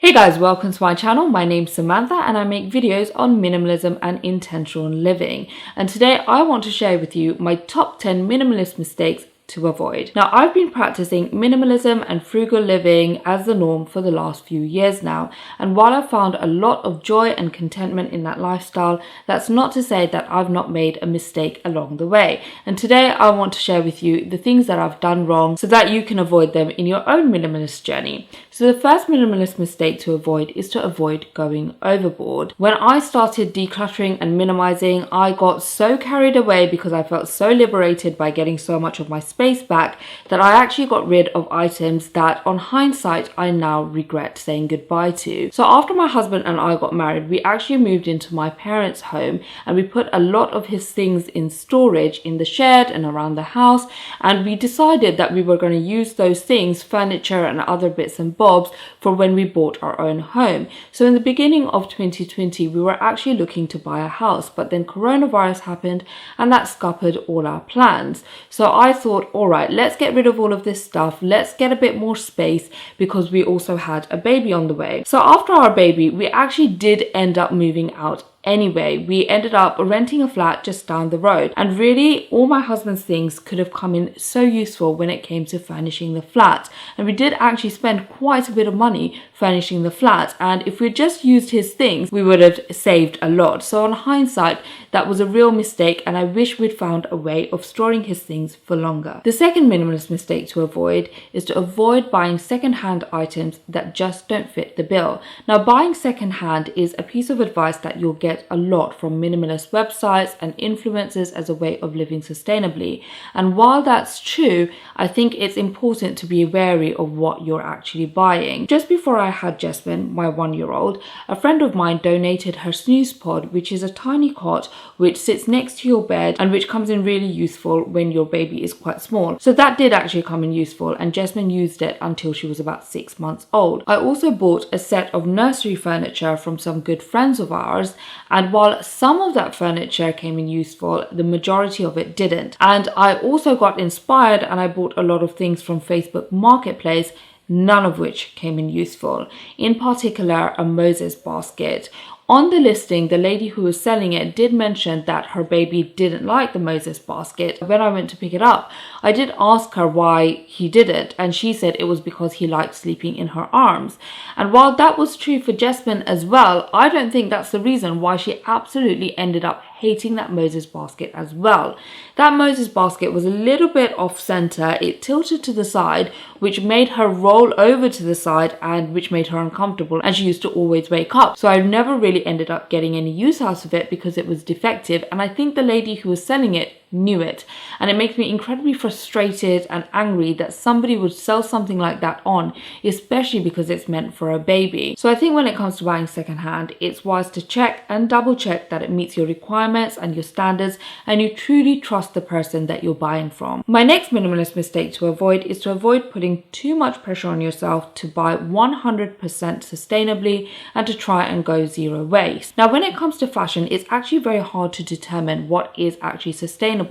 Hey guys, welcome to my channel. My name's Samantha and I make videos on minimalism and intentional living. And today I want to share with you my top 10 minimalist mistakes to avoid. Now, I've been practicing minimalism and frugal living as the norm for the last few years now, and while I've found a lot of joy and contentment in that lifestyle, that's not to say that I've not made a mistake along the way. And today I want to share with you the things that I've done wrong so that you can avoid them in your own minimalist journey. So the first minimalist mistake to avoid is to avoid going overboard. When I started decluttering and minimizing, I got so carried away because I felt so liberated by getting so much of my space back that I actually got rid of items that on hindsight I now regret saying goodbye to. So after my husband and I got married, we actually moved into my parents' home and we put a lot of his things in storage in the shed and around the house, and we decided that we were going to use those things, furniture and other bits and bobs, for when we bought our own home. So in the beginning of 2020 we were actually looking to buy a house, but then coronavirus happened and that scuppered all our plans. So I thought, all right, let's get rid of all of this stuff, let's get a bit more space, because we also had a baby on the way. So after our baby, we actually did end up moving out anyway. We ended up renting a flat just down the road, and really all my husband's things could have come in so useful when it came to furnishing the flat, and we did actually spend quite a bit of money furnishing the flat, and if we just used his things we would have saved a lot. So on hindsight that was a real mistake, and I wish we'd found a way of storing his things for longer. The second minimalist mistake to avoid is to avoid buying second-hand items that just don't fit the bill. Now, buying second-hand is a piece of advice that you'll get a lot from minimalist websites and influencers as a way of living sustainably. And while that's true, I think it's important to be wary of what you're actually buying. Just before I had Jasmine, my 1-year-old, a friend of mine donated her snooze pod, which is a tiny cot which sits next to your bed and which comes in really useful when your baby is quite small. So that did actually come in useful, and Jasmine used it until she was about 6 months old. I also bought a set of nursery furniture from some good friends of ours, and while some of that furniture came in useful, the majority of it didn't. And I also got inspired and I bought a lot of things from Facebook Marketplace, none of which came in useful. In particular, a Moses basket. On the listing, the lady who was selling it did mention that her baby didn't like the Moses basket. When I went to pick it up, I did ask her why he didn't, and she said it was because he liked sleeping in her arms. And while that was true for Jasmine as well, I don't think that's the reason why she absolutely ended up hating that Moses basket as well. That Moses basket was a little bit off center. It tilted to the side, which made her roll over to the side and which made her uncomfortable, and she used to always wake up. So I never really ended up getting any use out of it because it was defective, and I think the lady who was selling it knew it, and it makes me incredibly frustrated and angry that somebody would sell something like that on, especially because it's meant for a baby. So I think when it comes to buying secondhand, it's wise to check and double check that it meets your requirements and your standards, and you truly trust the person that you're buying from. My next minimalist mistake to avoid is to avoid putting too much pressure on yourself to buy 100% sustainably and to try and go zero waste. Now, when it comes to fashion, it's actually very hard to determine what is actually sustainable.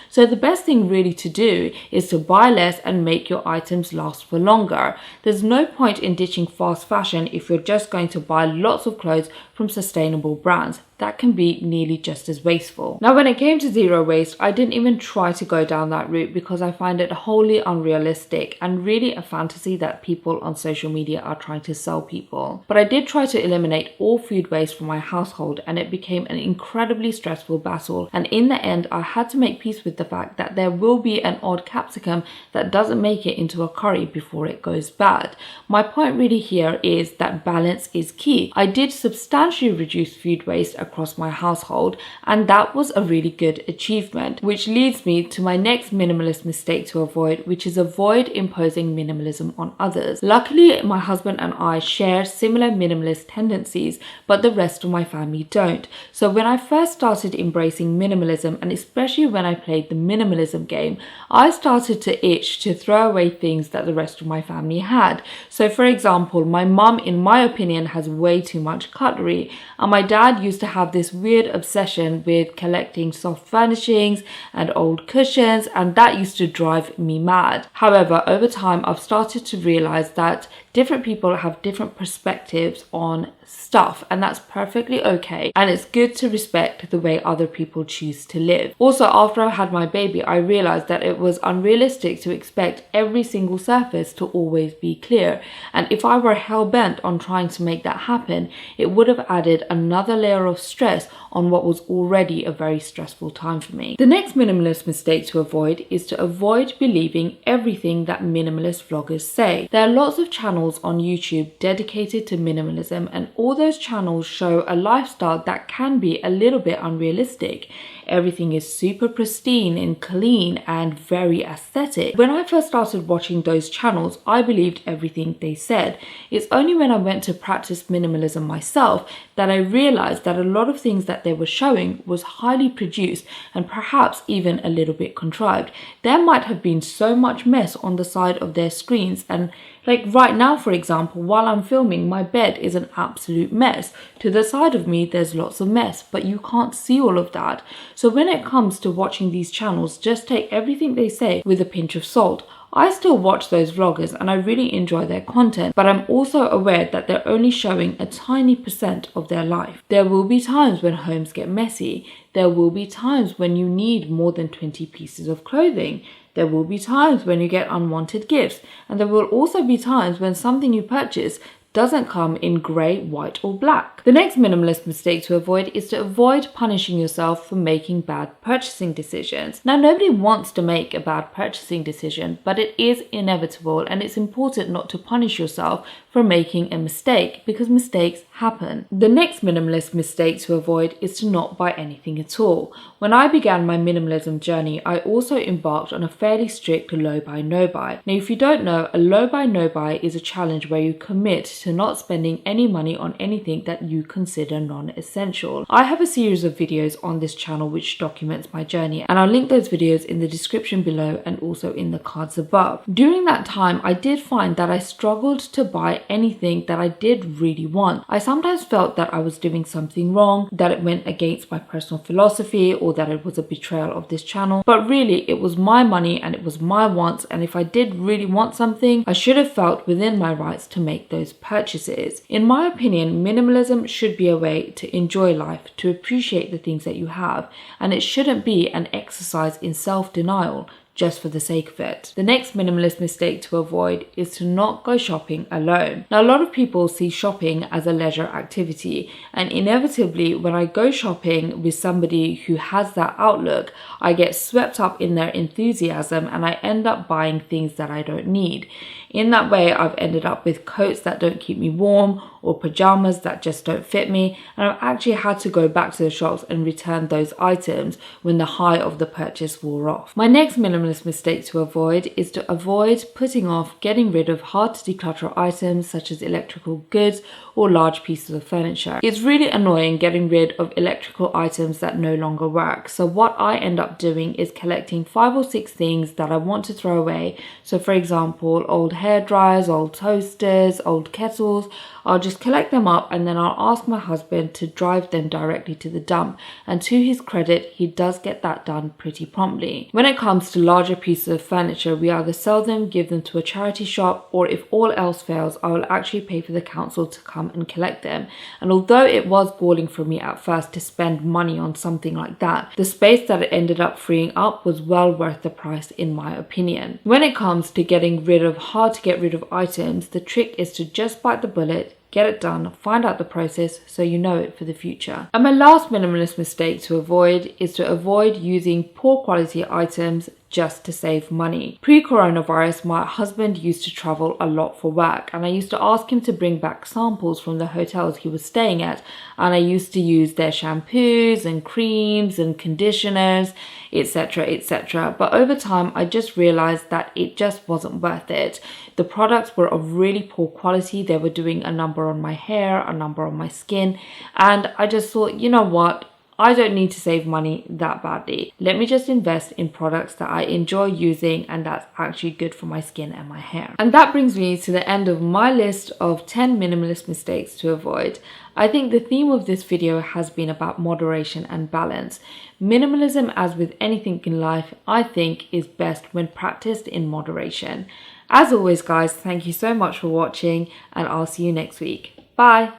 So the best thing really to do is to buy less and make your items last for longer. There's no point in ditching fast fashion if you're just going to buy lots of clothes from sustainable brands. That can be nearly just as wasteful. Now, when it came to zero waste, I didn't even try to go down that route because I find it wholly unrealistic and really a fantasy that people on social media are trying to sell people. But I did try to eliminate all food waste from my household, and it became an incredibly stressful battle. And in the end, I had to make peace with the fact that there will be an odd capsicum that doesn't make it into a curry before it goes bad. My point really here is that balance is key. I did substantially reduce food waste across my household, and that was a really good achievement, which leads me to my next minimalist mistake to avoid, which is avoid imposing minimalism on others. Luckily, my husband and I share similar minimalist tendencies, but the rest of my family don't. So when I first started embracing minimalism, and especially when I played the minimalism game, I started to itch to throw away things that the rest of my family had. So for example, my mum, in my opinion, has way too much cutlery, and my dad used to have this weird obsession with collecting soft furnishings and old cushions, and that used to drive me mad. However, over time, I've started to realize that different people have different perspectives on stuff, and that's perfectly okay, and it's good to respect the way other people choose to live. Also, after I had my baby, I realized that it was unrealistic to expect every single surface to always be clear, and if I were hell-bent on trying to make that happen, it would have added another layer of stress on what was already a very stressful time for me. The next minimalist mistake to avoid is to avoid believing everything that minimalist vloggers say. There are lots of channels on YouTube dedicated to minimalism, and all those channels show a lifestyle that can be a little bit unrealistic. Everything is super pristine and clean and very aesthetic. When I first started watching those channels, I believed everything they said. It's only when I went to practice minimalism myself that I realized that a lot of things that they were showing was highly produced and perhaps even a little bit contrived. There might have been so much mess on the side of their screens, and like right now, for example, while I'm filming, my bed is an absolute mess. To the side of me, there's lots of mess, but you can't see all of that. So when it comes to watching these channels, just take everything they say with a pinch of salt. I still watch those vloggers and I really enjoy their content, but I'm also aware that they're only showing a tiny % of their life. There will be times when homes get messy. There will be times when you need more than 20 pieces of clothing. There will be times when you get unwanted gifts, and there will also be times when something you purchase doesn't come in grey, white or black. The next minimalist mistake to avoid is to avoid punishing yourself for making bad purchasing decisions. Now, nobody wants to make a bad purchasing decision, but it is inevitable, and it's important not to punish yourself for making a mistake, because mistakes happen. The next minimalist mistake to avoid is to not buy anything at all. When I began my minimalism journey, I also embarked on a fairly strict low buy, no buy. Now, if you don't know, a low buy, no buy is a challenge where you commit to not spending any money on anything that you consider non-essential. I have a series of videos on this channel which documents my journey, and I'll link those videos in the description below and also in the cards above. During that time, I did find that I struggled to buy anything that I did really want. I sometimes felt that I was doing something wrong, that it went against my personal philosophy, or that it was a betrayal of this channel, but really it was my money and it was my wants, and if I did really want something, I should have felt within my rights to make those purchases. In my opinion, minimalism should be a way to enjoy life, to appreciate the things that you have, and it shouldn't be an exercise in self-denial just for the sake of it. The next minimalist mistake to avoid is to not go shopping alone. Now, a lot of people see shopping as a leisure activity, and inevitably when I go shopping with somebody who has that outlook, I get swept up in their enthusiasm and I end up buying things that I don't need. In that way, I've ended up with coats that don't keep me warm or pajamas that just don't fit me, and I've actually had to go back to the shops and return those items when the high of the purchase wore off. My next minimalist mistake to avoid is to avoid putting off getting rid of hard to declutter items such as electrical goods or large pieces of furniture. It's really annoying getting rid of electrical items that no longer work. So what I end up doing is collecting 5 or 6 things that I want to throw away. So for example, old hair dryers, old toasters, old kettles. I'll just collect them up and then I'll ask my husband to drive them directly to the dump, and to his credit, he does get that done pretty promptly. When it comes to larger pieces of furniture, we either sell them, give them to a charity shop, or if all else fails, I will actually pay for the council to come and collect them. And although it was galling for me at first to spend money on something like that, the space that it ended up freeing up was well worth the price in my opinion. When it comes to getting rid of hard to get rid of items, the trick is to just bite the bullet, get it done, find out the process so you know it for the future. And my last minimalist mistake to avoid is to avoid using poor quality items just to save money. Pre-coronavirus, my husband used to travel a lot for work, and I used to ask him to bring back samples from the hotels he was staying at, and I used to use their shampoos and creams and conditioners, etc, etc. But over time, I just realized that it just wasn't worth it. The products were of really poor quality. They were doing a number on my hair, a number on my skin, and I just thought, you know what? I don't need to save money that badly. Let me just invest in products that I enjoy using and that's actually good for my skin and my hair. And that brings me to the end of my list of 10 minimalist mistakes to avoid. I think the theme of this video has been about moderation and balance. Minimalism, as with anything in life, I think is best when practiced in moderation. As always, guys, thank you so much for watching and I'll see you next week. Bye!